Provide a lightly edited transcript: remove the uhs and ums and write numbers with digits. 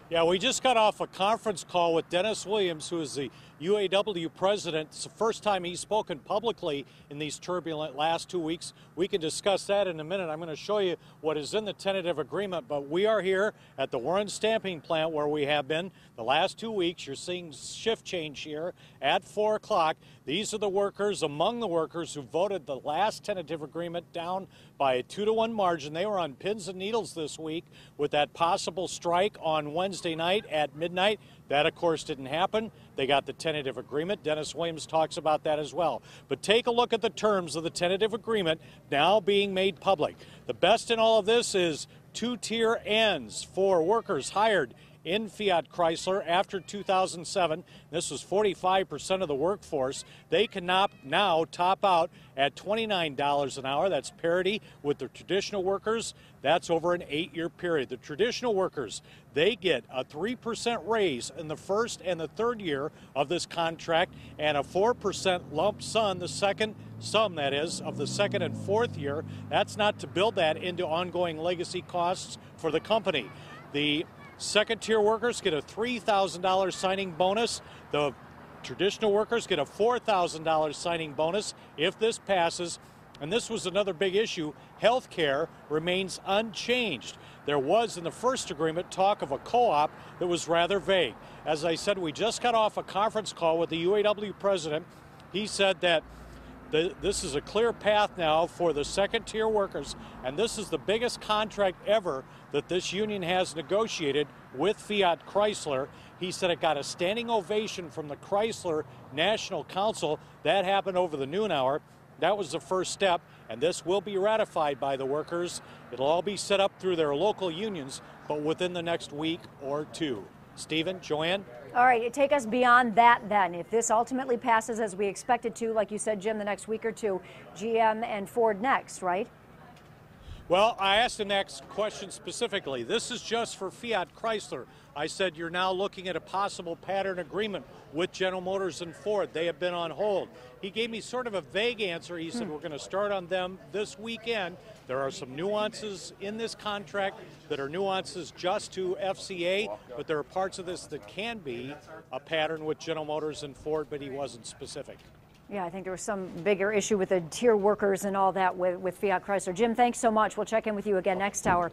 Yeah, we just got off a conference call with Dennis Williams, who is the UAW president. It's the first time he's spoken publicly in these turbulent last 2 weeks. We can discuss that in a minute. I'm going to show you what is in the tentative agreement, but we are here at the Warren stamping plant where we have been the last 2 weeks. You're seeing shift change here at 4 o'clock. These are the workers, among the workers who voted the last tentative agreement down by a 2-to-1 margin. They were on pins and needles this week with that possible strike on Wednesday night at midnight. That, of course, didn't happen. They got the tentative agreement. Dennis Williams talks about that as well. But take a look at the terms of the tentative agreement now being made public. The best in all of this is two-tier ends for workers hired in Fiat Chrysler after 2007. This was 45% of the workforce. They can now top out at $29 an hour. That's parity with the traditional workers. That's over an 8-year period. The traditional workers, they get a 3% raise in the first and the third year of this contract and a 4% lump sum, the second sum, that is, of the second and fourth year. That's not to build that into ongoing legacy costs for the company. The second-tier workers get a $3,000 signing bonus. The traditional workers get a $4,000 signing bonus if this passes. And this was another big issue. Health care remains unchanged. There was, in the first agreement, talk of a co-op that was rather vague. As I said, we just got off a conference call with the UAW president. He said that this is a clear path now for the second-tier workers, and this is the biggest contract ever that this union has negotiated with Fiat Chrysler. He said it got a standing ovation from the Chrysler National Council. That happened over the noon hour. That was the first step, and this will be ratified by the workers. It'll all be set up through their local unions, but within the next week or two. Stephen, Joanne? All right, take us beyond that then. If this ultimately passes as we expect it to, like you said, Jim, the next week or two, GM and Ford next, right? Well, I asked the next question specifically. This is just for Fiat Chrysler. I said you're now looking at a possible pattern agreement with General Motors and Ford. They have been on hold. He gave me sort of a vague answer. He said we're going to start on them this weekend. There are some nuances in this contract that are nuances just to FCA, but there are parts of this that can be a pattern with General Motors and Ford, but he wasn't specific. Yeah, I think there was some bigger issue with the tier workers and all that with Fiat Chrysler. Jim, thanks so much. We'll check in with you again next hour.